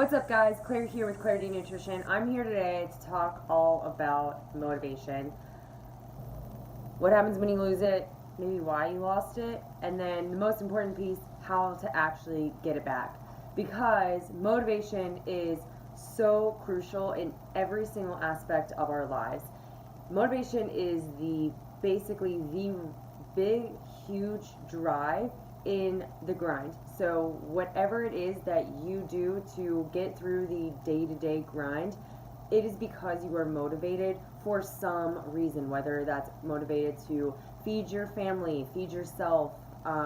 What's up, guys? Claire here with Clarity Nutrition. I'm here today to talk all about motivation. What happens when you lose it, maybe why you lost it, and then the most important piece, how to actually get it back. Because motivation is so crucial in every single aspect of our lives. Motivation is basically the big, huge drive in the grind. So whatever it is that you do to get through the day-to-day grind, it is because you are motivated for some reason, whether that's motivated to feed your family, feed yourself,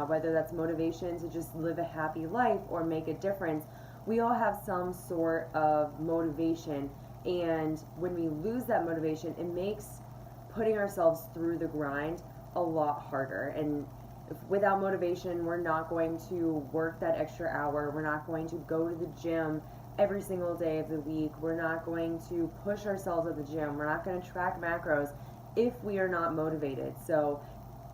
whether that's motivation to just live a happy life or make a difference. We all have some sort of motivation, and when we lose that motivation, it makes putting ourselves through the grind a lot harder. And without motivation, we're not going to work that extra hour. We're not going to go to the gym every single day of the week. We're not going to push ourselves at the gym. We're not going to track macros if we are not motivated. So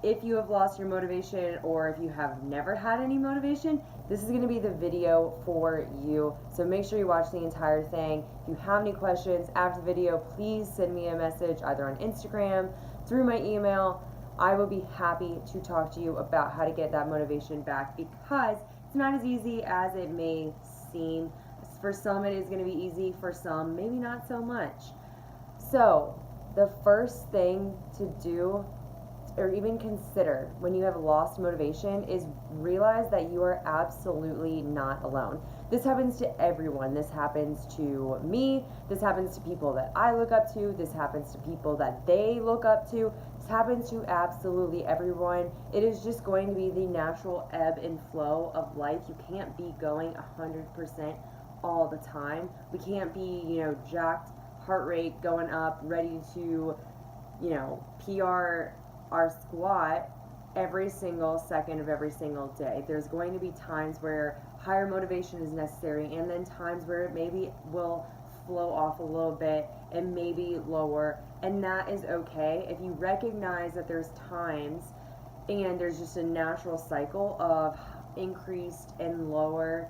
if you have lost your motivation, or if you have never had any motivation, this is going to be the video for you. So make sure you watch the entire thing. If you have any questions after the video, please send me a message either on Instagram, through my email. I will be happy to talk to you about how to get that motivation back, because it's not as easy as it may seem. For some it is going to be easy, for some maybe not so much. So the first thing to do, or even consider when you have lost motivation, is realize that you are absolutely not alone. This happens to everyone. This happens to me. This happens to people that I look up to. This happens to people that they look up to. This happens to absolutely everyone. It is just going to be the natural ebb and flow of life. You can't be going 100% all the time. We can't be, jacked, heart rate going up, ready to, PR our squat every single second of every single day. There's going to be times where higher motivation is necessary, and then times where it maybe will flow off a little bit and maybe lower, and that is okay. If you recognize that there's times and there's just a natural cycle of increased and lower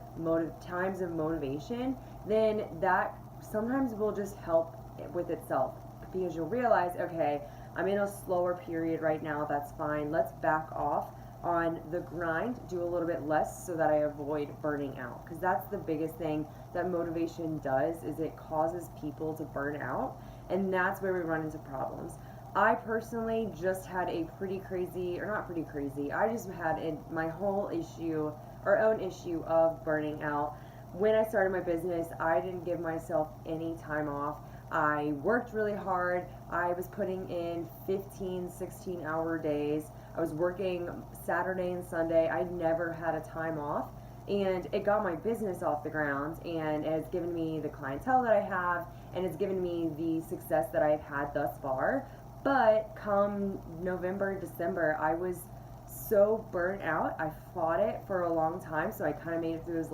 times of motivation, then that sometimes will just help with itself, because you'll realize, okay, I'm in a slower period right now, that's fine. Let's back off on the grind, do a little bit less so that I avoid burning out. Because that's the biggest thing that motivation does, is it causes people to burn out, and that's where we run into problems. I personally just had a pretty crazy, or not pretty crazy, I just had my whole issue, or own issue of burning out. When I started my business, I didn't give myself any time off. I worked really hard. I was putting in 15, 16-hour days. I was working Saturday and Sunday. I never had a time off, and it got my business off the ground, and it has given me the clientele that I have, and it's given me the success that I've had thus far. But come November, December, I was so burnt out. I fought it for a long time, so I kind of made it through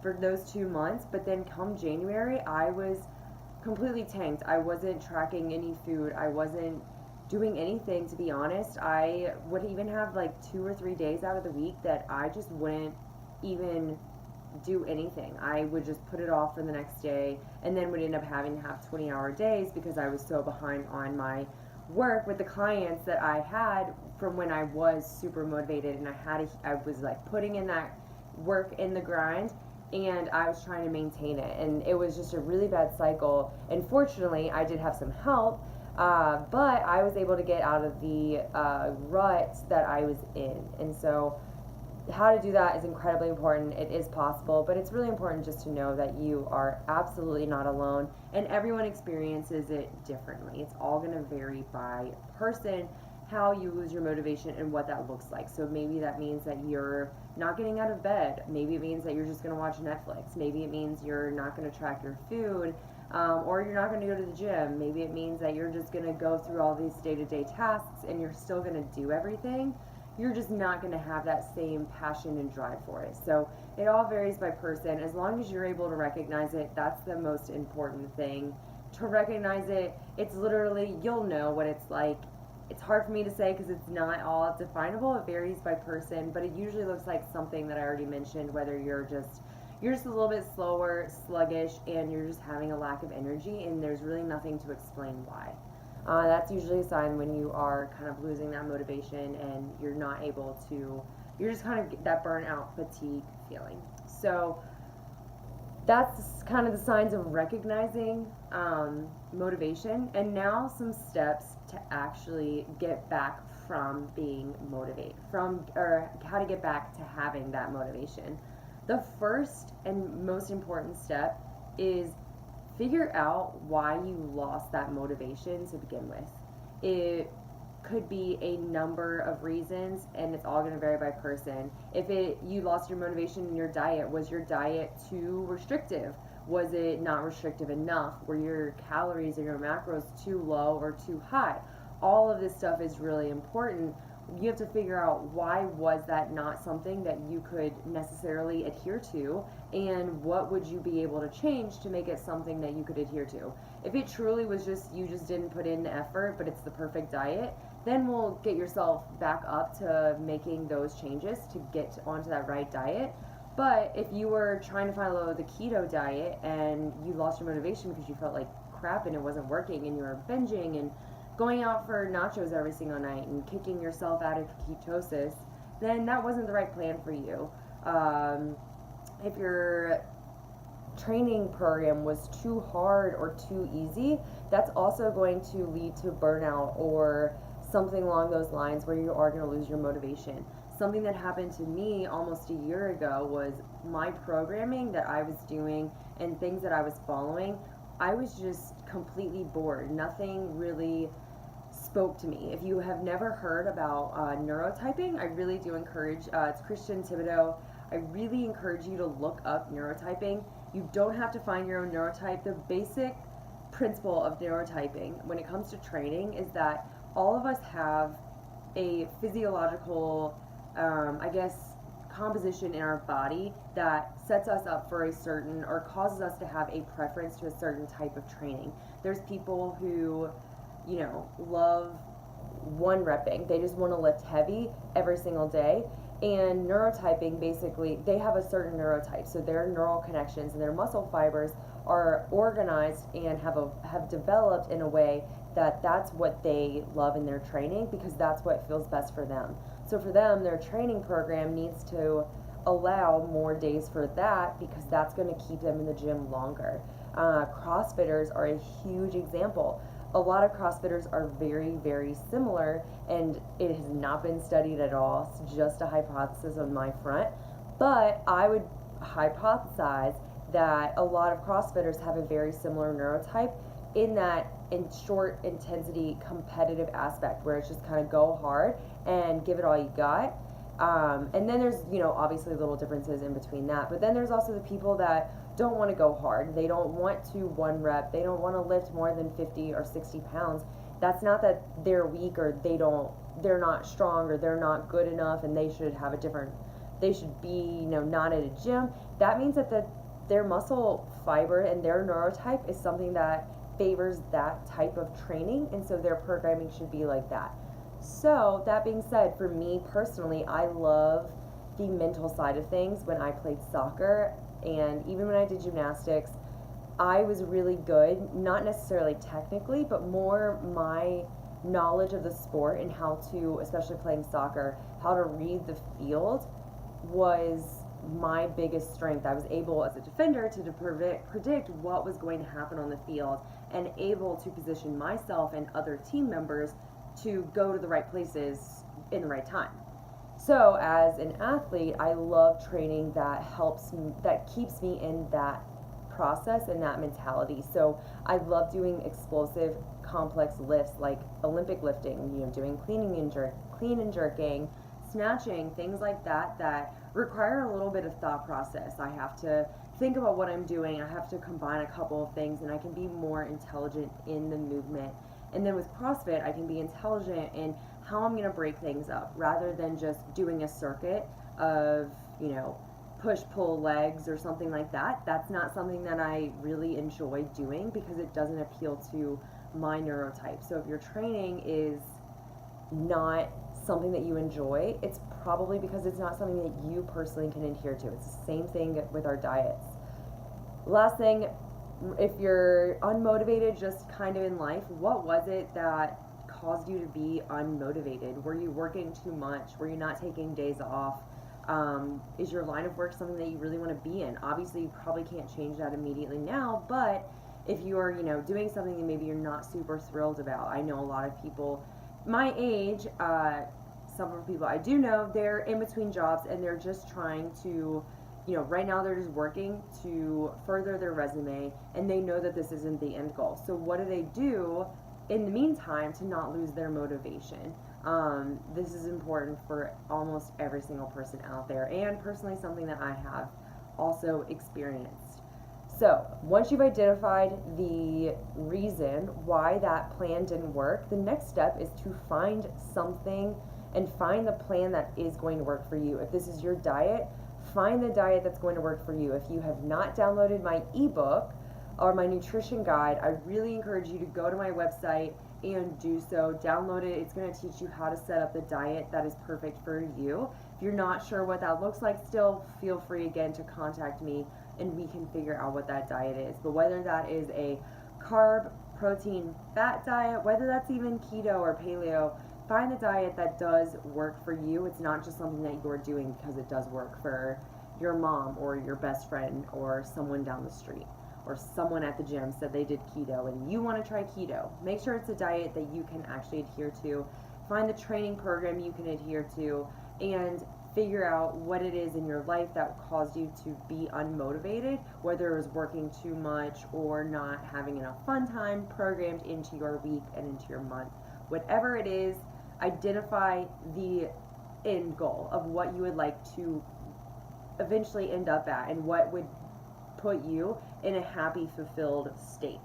for those 2 months. But then come January, I was completely tanked. I wasn't tracking any food. I wasn't doing anything, to be honest. I would even have like 2 or 3 days out of the week that I just wouldn't even do anything. I would just put it off for the next day, and then would end up having to have 20-hour days because I was so behind on my work with the clients that I had from when I was super motivated, and I was like putting in that work in the grind, and I was trying to maintain it, and it was just a really bad cycle. And fortunately, I did have some help, but I was able to get out of the rut that I was in. And so how to do that is incredibly important. It is possible, but it's really important just to know that you are absolutely not alone, and everyone experiences it differently. It's all going to vary by person, how you lose your motivation and what that looks like. So maybe that means that you're not getting out of bed. Maybe it means that you're just going to watch Netflix. Maybe it means you're not going to track your food, or you're not going to go to the gym. Maybe it means that you're just going to go through all these day-to-day tasks and you're still going to do everything. You're just not going to have that same passion and drive for it. So it all varies by person. As long as you're able to recognize it, that's the most important thing. To recognize it, it's literally, you'll know what it's like. It's hard for me to say because it's not all definable. It varies by person, but it usually looks like something that I already mentioned, whether you're just you're just a little bit slower, sluggish, and you're just having a lack of energy, and there's really nothing to explain why. That's usually a sign when you are kind of losing that motivation and you're not able to, you're just kind of get that burnout fatigue feeling. So that's kind of the signs of recognizing motivation, and now some steps to actually get back from being motivated, from, or how to get back to having that motivation. The first and most important step is figure out why you lost that motivation to begin with. It could be a number of reasons, and it's all going to vary by person. If you lost your motivation in your diet, was your diet too restrictive? Was it not restrictive enough? Were your calories or your macros too low or too high? All of this stuff is really important. You have to figure out why was that not something that you could necessarily adhere to, and what would you be able to change to make it something that you could adhere to. If it truly was just you just didn't put in the effort, but it's the perfect diet, then we'll get yourself back up to making those changes to get onto that right diet. But if you were trying to follow the keto diet and you lost your motivation because you felt like crap and it wasn't working, and you were binging and going out for nachos every single night and kicking yourself out of ketosis, then that wasn't the right plan for you. If your training program was too hard or too easy, that's also going to lead to burnout or something along those lines where you are going to lose your motivation. Something that happened to me almost a year ago was my programming that I was doing and things that I was following, I was just completely bored. Nothing really spoke to me. If you have never heard about neurotyping, I really do encourage, it's Christian Thibodeau, I really encourage you to look up neurotyping. You don't have to find your own neurotype. The basic principle of neurotyping when it comes to training is that all of us have a physiological, composition in our body that sets us up for a certain, or causes us to have a preference to a certain type of training. There's people who, love one repping. They just want to lift heavy every single day. And neurotyping, basically, they have a certain neurotype. So their neural connections and their muscle fibers are organized and have developed in a way that that's what they love in their training, because that's what feels best for them. So for them, their training program needs to allow more days for that, because that's going to keep them in the gym longer. CrossFitters are a huge example. A lot of CrossFitters are very, very similar, and it has not been studied at all. It's just a hypothesis on my front. But I would hypothesize that a lot of CrossFitters have a very similar neurotype, in that in short intensity competitive aspect, where it's just kind of go hard and give it all you got. And then there's, obviously little differences in between that. But then there's also the people that don't want to go hard. They don't want to one rep. They don't want to lift more than 50 or 60 pounds. That's not that they're weak, or they're not strong, or they're not good enough and they should be, not at a gym. That means that their muscle fiber and their neurotype is something that favors that type of training, and so their programming should be like that. So that being said, for me personally, I love the mental side of things. When I played soccer and even when I did gymnastics, I was really good, not necessarily technically, but more my knowledge of the sport and how to, especially playing soccer, how to read the field was my biggest strength. I was able as a defender to predict what was going to happen on the field, and able to position myself and other team members to go to the right places in the right time. So as an athlete, I love training that keeps me in that process and that mentality. So I love doing explosive, complex lifts like Olympic lifting, doing clean and jerking, snatching, things like that require a little bit of thought process. I have to think about what I'm doing. I have to combine a couple of things, and I can be more intelligent in the movement. And then with CrossFit, I can be intelligent in how I'm going to break things up, rather than just doing a circuit of, push-pull legs or something like that. That's not something that I really enjoy doing, because it doesn't appeal to my neurotype. So if your training is not something that you enjoy, it's probably because it's not something that you personally can adhere to. It's the same thing with our diets. Last thing, if you're unmotivated just kind of in life, what was it that caused you to be unmotivated? Were you working too much? Were you not taking days off? Is your line of work something that you really want to be in? Obviously, you probably can't change that immediately now, but if you are, doing something that maybe you're not super thrilled about. I know a lot of people my age, some of the people I do know, they're in between jobs and they're just trying to, right now they're just working to further their resume, and they know that this isn't the end goal. So what do they do in the meantime to not lose their motivation? This is important for almost every single person out there, and personally something that I have also experienced. So once you've identified the reason why that plan didn't work, the next step is to find something and find the plan that is going to work for you. If this is your diet, find the diet that's going to work for you. If you have not downloaded my ebook or my nutrition guide, I really encourage you to go to my website and do so. Download it. It's going to teach you how to set up the diet that is perfect for you. If you're not sure what that looks like still, feel free again to contact me and we can figure out what that diet is. But whether that is a carb, protein, fat diet, whether that's even keto or paleo, find the diet that does work for you. It's not just something that you're doing because it does work for your mom or your best friend or someone down the street or someone at the gym said they did keto and you want to try keto. Make sure it's a diet that you can actually adhere to. Find the training program you can adhere to and figure out what it is in your life that caused you to be unmotivated, whether it was working too much or not having enough fun time programmed into your week and into your month. Whatever it is, identify the end goal of what you would like to eventually end up at and what would put you in a happy, fulfilled state.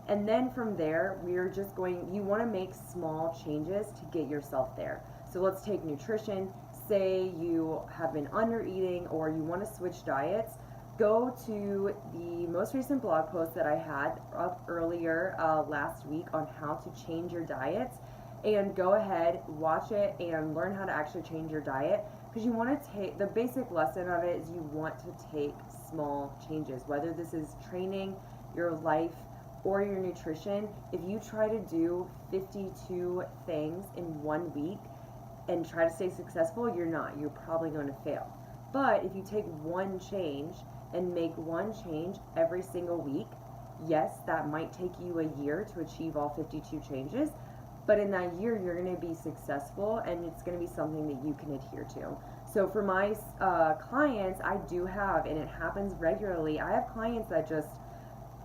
And then from there, you want to make small changes to get yourself there. So let's take nutrition. Say you have been under eating or you want to switch diets. Go to the most recent blog post that I had up earlier last week on how to change your diets, and go ahead, watch it, and learn how to actually change your diet, because you want to take the basic lesson of it is you want to take small changes, whether this is training, your life, or your nutrition. If you try to do 52 things in 1 week and try to stay successful, you're probably going to fail. But if you take one change and make one change every single week, yes, that might take you a year to achieve all 52 changes, but in that year you're going to be successful and it's going to be something that you can adhere to. So for my clients, I do have, and it happens regularly, I have clients that just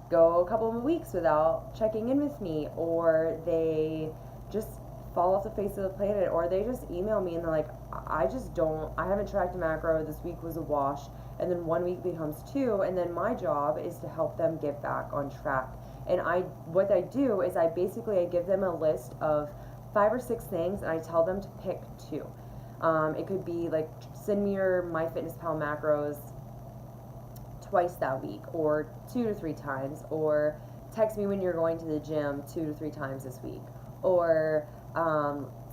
go a couple of weeks without checking in with me, or they just fall off the face of the planet, or they just email me and they're like, I haven't tracked a macro, this week was a wash, and then 1 week becomes 2, and then my job is to help them get back on track. And what I do is I give them a list of 5 or 6 things, and I tell them to pick 2. It could be like, send me your MyFitnessPal macros twice that week, or 2 to 3 times, or text me when you're going to the gym 2 to 3 times this week, or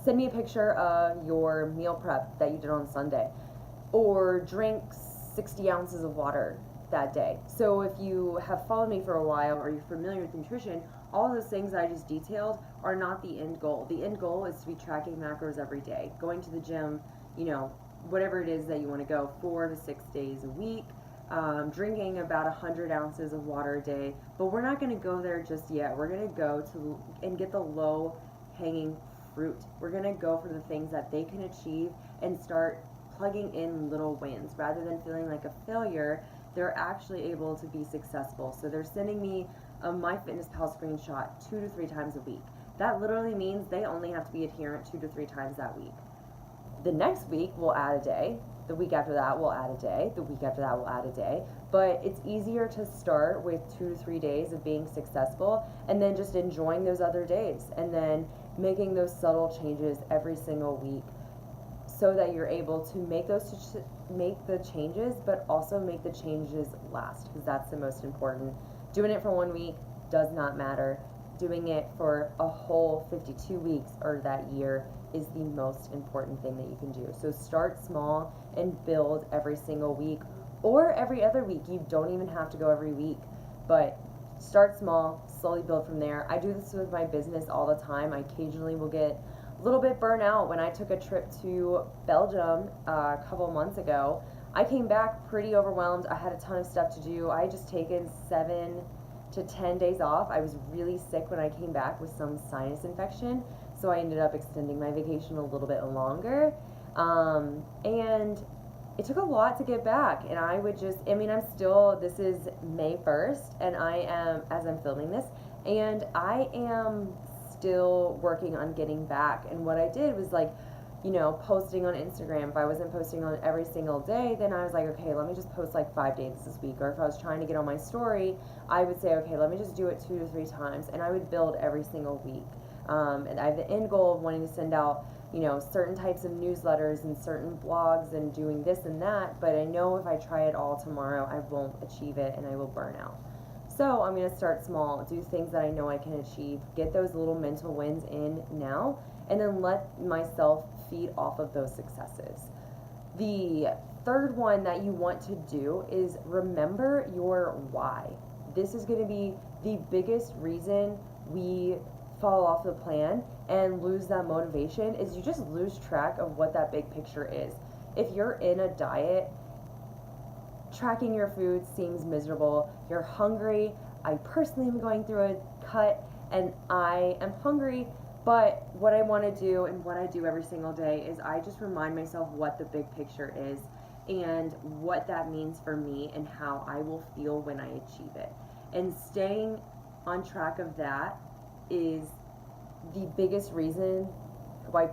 send me a picture of your meal prep that you did on Sunday, or drink 60 ounces of water that day. So if you have followed me for a while or you're familiar with nutrition, all those things I just detailed are not the end goal. The end goal is to be tracking macros every day, going to the gym, whatever it is that you want to go, 4 to 6 days a week, drinking about 100 ounces of water a day. But we're not going to go there just yet. We're going to go and get the low hanging fruit. We're going to go for the things that they can achieve and start plugging in little wins. Rather than feeling like a failure, they're actually able to be successful. So they're sending me a MyFitnessPal screenshot 2 to 3 times a week. That literally means they only have to be adherent 2 to 3 times that week. The next week we'll add a day. The week after that we'll add a day. The week after that we'll add a day. But it's easier to start with 2 to 3 days of being successful and then just enjoying those other days, and then making those subtle changes every single week, so that you're able to make the changes, but also make the changes last, because that's the most important. Doing it for 1 week does not matter. doing it for a whole 52 weeks or that year is the most important thing that you can do. So start small and build every single week or every other week. You don't even have to go every week, but start small, slowly build from there. I do this with my business all the time. I occasionally will get a little bit burnt out. When I took a trip to Belgium a couple months ago, I came back pretty overwhelmed. I had a ton of stuff to do. I had just taken 7 to 10 days off. I was really sick when I came back with some sinus infection, so I ended up extending my vacation a little bit longer. And it took a lot to get back, and I would just, I mean, this is May 1st, and I am, as I'm filming this, and I am still working on getting back. And what I did was like, posting on Instagram. If I wasn't posting on every single day, then I was like, okay, let me just post like 5 days this week. Or if I was trying to get on my story, I would say, okay, let me just do it 2 to 3 times, and I would build every single week. And I have the end goal of wanting to send out, certain types of newsletters and certain blogs and doing this and that, but I know if I try it all tomorrow, I won't achieve it and I will burn out. So I'm going to start small, do things that I know I can achieve, get those little mental wins in now, and then let myself feed off of those successes. The third one that you want to do is remember your why. This is going to be the biggest reason we fall off the plan and lose that motivation, is you just lose track of what that big picture is. If you're in a diet, tracking your food seems miserable. You're hungry. I personally am going through a cut and I am hungry, but what I want to do and what I do every single day is I just remind myself what the big picture is and what that means for me and how I will feel when I achieve it. And staying on track of that is the biggest reason why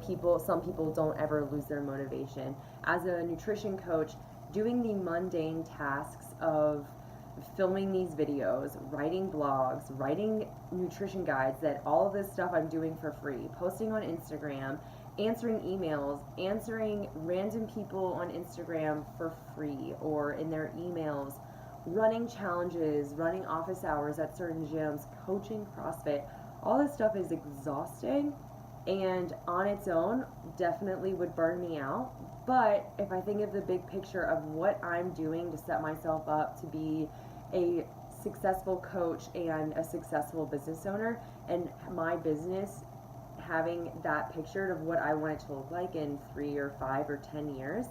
some people don't ever lose their motivation. As a nutrition coach, doing the mundane tasks of filming these videos, writing blogs, writing nutrition guides, that all of this stuff I'm doing for free, posting on Instagram, answering emails, answering random people on Instagram for free or in their emails, running challenges, running office hours at certain gyms, coaching CrossFit, all this stuff is exhausting and on its own definitely would burn me out. But if I think of the big picture of what I'm doing to set myself up to be a successful coach and a successful business owner, and my business having that picture of what I want it to look like in 3 or 5 or 10 years,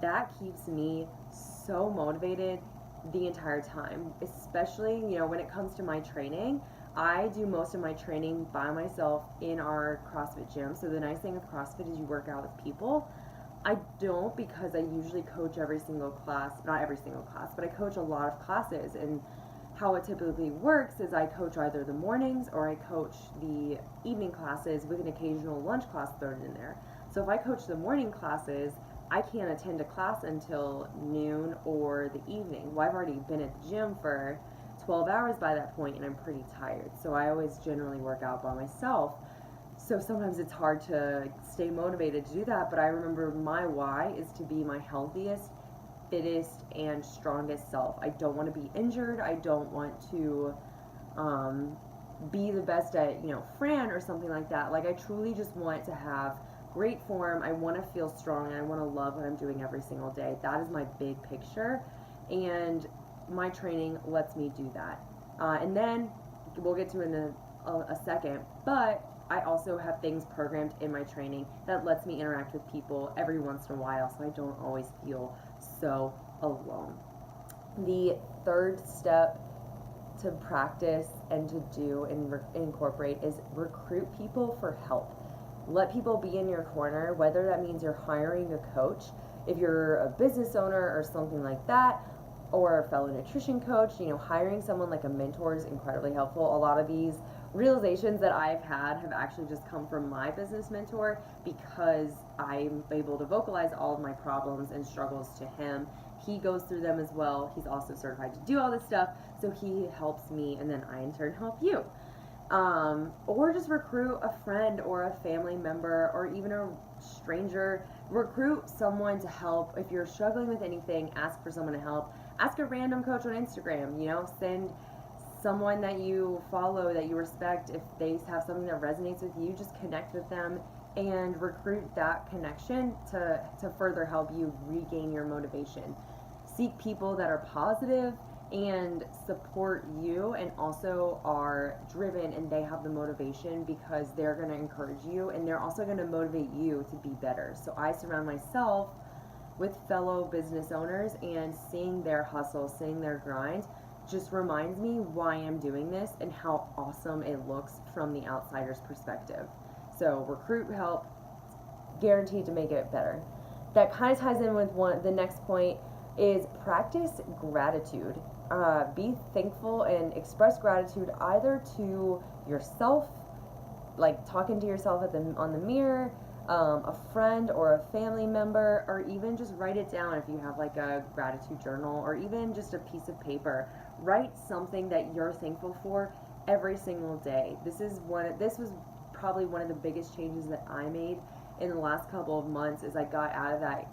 that keeps me so motivated the entire time. Especially, when it comes to my training, I do most of my training by myself in our CrossFit gym. So the nice thing with CrossFit is you work out with people. I don't, because I usually coach every single class, not every single class, but I coach a lot of classes. And how it typically works is I coach either the mornings or I coach the evening classes with an occasional lunch class thrown in there. So if I coach the morning classes, I can't attend a class until noon or the evening. Well, I've already been at the gym for 12 hours by that point and I'm pretty tired. So I always generally work out by myself. So sometimes it's hard to stay motivated to do that, but I remember my why is to be my healthiest, fittest, and strongest self. I don't want to be injured. I don't want to be the best at, Fran or something like that. Like, I truly just want to have great form. I want to feel strong and I want to love what I'm doing every single day. That is my big picture, and my training lets me do that. And then we'll get to in a second, but I also have things programmed in my training that lets me interact with people every once in a while, so I don't always feel so alone. The third step to practice and to do and incorporate is recruit people for help. Let people be in your corner, whether that means you're hiring a coach, if you're a business owner or something like that, or a fellow nutrition coach. Hiring someone like a mentor is incredibly helpful. A lot of these realizations that I've had have actually just come from my business mentor, because I'm able to vocalize all of my problems and struggles to him. He goes through them as well. He's also certified to do all this stuff, so he helps me, and then I in turn help you. Or just recruit a friend or a family member or even a stranger. Recruit someone to help. If you're struggling with anything, ask for someone to help. Ask a random coach on Instagram, someone that you follow, that you respect, if they have something that resonates with you, just connect with them and recruit that connection to further help you regain your motivation. Seek people that are positive and support you and also are driven, and they have the motivation because they're going to encourage you and they're also going to motivate you to be better. So I surround myself with fellow business owners, and seeing their hustle, seeing their grind just reminds me why I'm doing this and how awesome it looks from the outsider's perspective. So recruit help, guaranteed to make it better. That kind of ties in with the next point is practice gratitude. Be thankful and express gratitude either to yourself, like talking to yourself on the mirror, a friend or a family member, or even just write it down if you have like a gratitude journal, or even just a piece of paper. Write something that you're thankful for every single day. This was probably one of the biggest changes that I made in the last couple of months, is I got out of that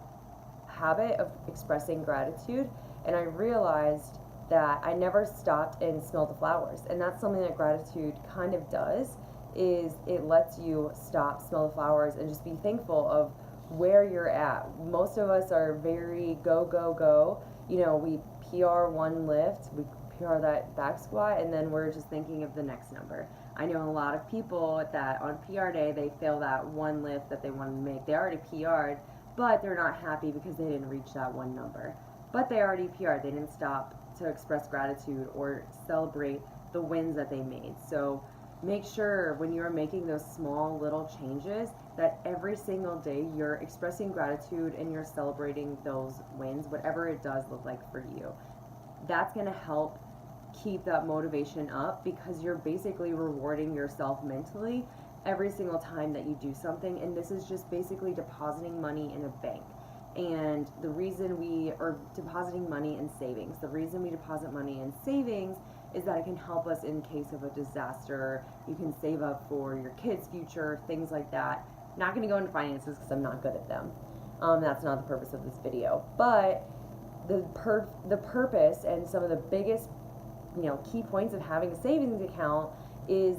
habit of expressing gratitude, and I realized that I never stopped and smelled the flowers. And that's something that gratitude kind of does, is it lets you stop, smell the flowers, and just be thankful of where you're at. Most of us are very go, go, go. You know, we PR one lift, we PR that back squat, and then we're just thinking of the next number. I know a lot of people that on PR day, they fail that one lift that they wanted to make. They already PR'd, but they're not happy because they didn't reach that one number. But they already PR'd. They didn't stop to express gratitude or celebrate the wins that they made. So make sure when you're making those small little changes that every single day you're expressing gratitude and you're celebrating those wins, whatever it does look like for you. That's going to help keep that motivation up, because you're basically rewarding yourself mentally every single time that you do something. And this is just basically depositing money in a bank. And the reason we are depositing money in savings, the reason we deposit money in savings is that it can help us in case of a disaster. You can save up for your kids' future, things like that. Not going to go into finances because I'm not good at them. That's not the purpose of this video. But the purpose and some of the biggest, key points of having a savings account is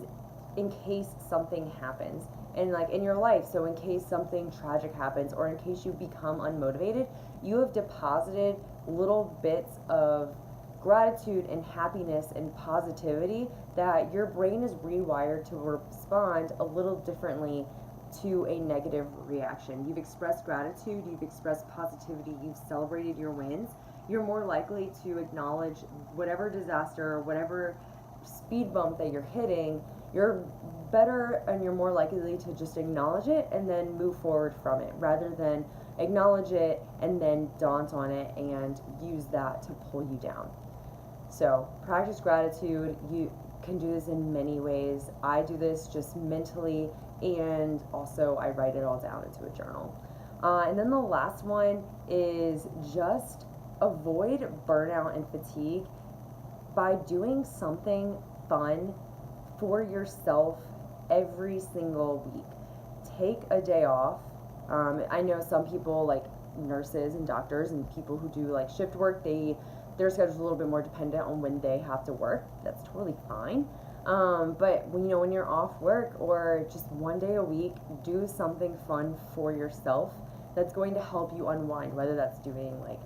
in case something happens. And like in your life, so in case something tragic happens, or in case you become unmotivated, you have deposited little bits of gratitude and happiness and positivity that your brain is rewired to respond a little differently to a negative reaction. You've expressed gratitude, you've expressed positivity, you've celebrated your wins. You're more likely to acknowledge whatever disaster, whatever speed bump that you're hitting. You're better and you're more likely to just acknowledge it and then move forward from it, rather than acknowledge it and then daunt on it and use that to pull you down. So practice gratitude. You can do this in many ways. I do this just mentally, and also I write it all down into a journal. And then the last one is just avoid burnout and fatigue by doing something fun for yourself every single week. Take a day off. I know some people, like nurses and doctors and people who do like shift work, their schedule's a little bit more dependent on when they have to work. That's totally fine. But when you're off work, or just one day a week, do something fun for yourself that's going to help you unwind, whether that's doing like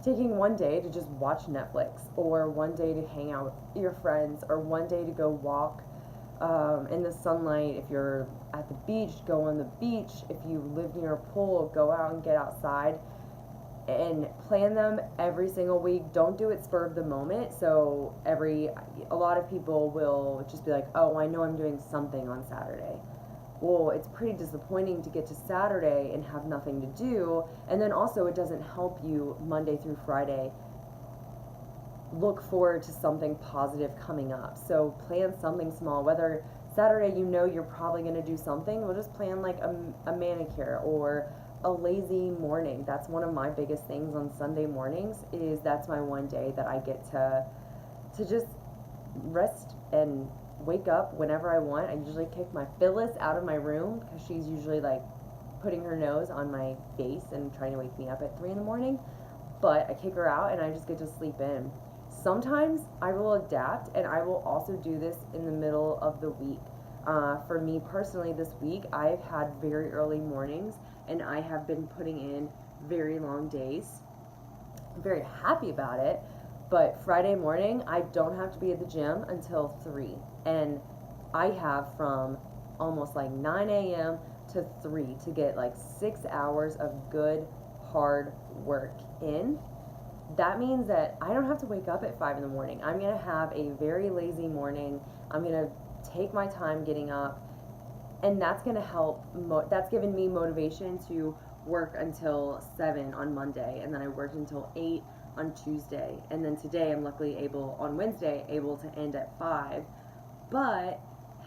taking one day to just watch Netflix, or one day to hang out with your friends, or one day to go walk in the sunlight. If you're at the beach, go on the beach. If you live near a pool, go out and get outside, and plan them every single week. Don't do it spur of the moment. So a lot of people will just be like, oh, I know I'm doing something on Saturday. Well, it's pretty disappointing to get to Saturday and have nothing to do. And then also it doesn't help you Monday through Friday look forward to something positive coming up. So plan something small. Whether Saturday you're probably going to do something, we'll just plan like a manicure or a lazy morning. That's one of my biggest things on Sunday mornings, is that's my one day that I get to just rest and wake up whenever I want. I usually kick my Phyllis out of my room because she's usually like putting her nose on my face and trying to wake me up at 3 in the morning. But I kick her out and I just get to sleep in. Sometimes I will adapt, and I will also do this in the middle of the week. For me personally, this week I've had very early mornings, and I have been putting in very long days. I'm very happy about it, but Friday morning I don't have to be at the gym until 3, and I have from almost like 9 a.m. to 3 to get like 6 hours of good hard work in. That means that I don't have to wake up at 5 in the morning. I'm going to have a very lazy morning. I'm going to take my time getting up, and that's going to help. That's given me motivation to work until 7 on Monday, and then I worked until 8 on Tuesday, and then today I'm luckily able, on Wednesday, able to end at 5. But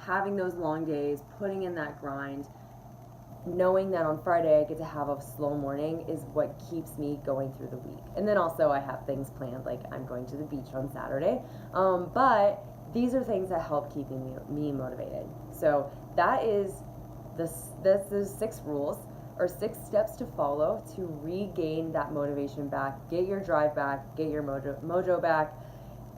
having those long days, putting in that grind, knowing that on Friday I get to have a slow morning is what keeps me going through the week. And then also I have things planned, like I'm going to the beach on Saturday. But these are things that help keeping me motivated. So that is the 6 rules, or 6 steps to follow to regain that motivation back, get your drive back, get your mojo back.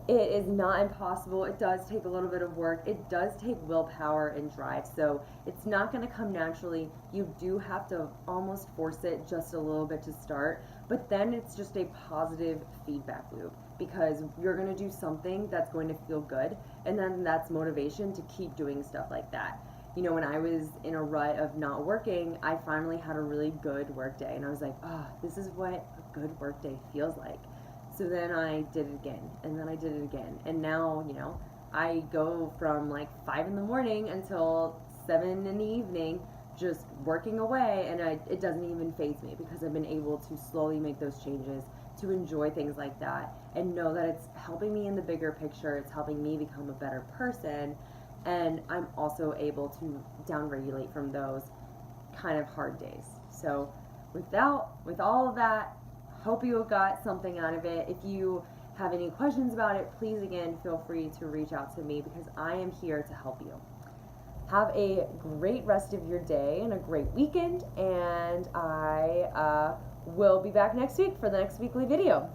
It is not impossible. It does take a little bit of work. It does take willpower and drive. So it's not going to come naturally. You do have to almost force it just a little bit to start. But then it's just a positive feedback loop, because you're going to do something that's going to feel good. And then that's motivation to keep doing stuff like that. You know, when I was in a rut of not working, I finally had a really good work day. And I was like, oh, this is what a good work day feels like. So then I did it again, and then I did it again. And now, you know, I go from like 5 in the morning until 7 in the evening just working away, and it doesn't even faze me, because I've been able to slowly make those changes, to enjoy things like that, and know that it's helping me in the bigger picture. It's helping me become a better person, and I'm also able to downregulate from those kind of hard days. So with all of that, hope you got something out of it. If you have any questions about it, please again feel free to reach out to me, because I am here to help you. Have a great rest of your day and a great weekend, and I will be back next week for the next weekly video.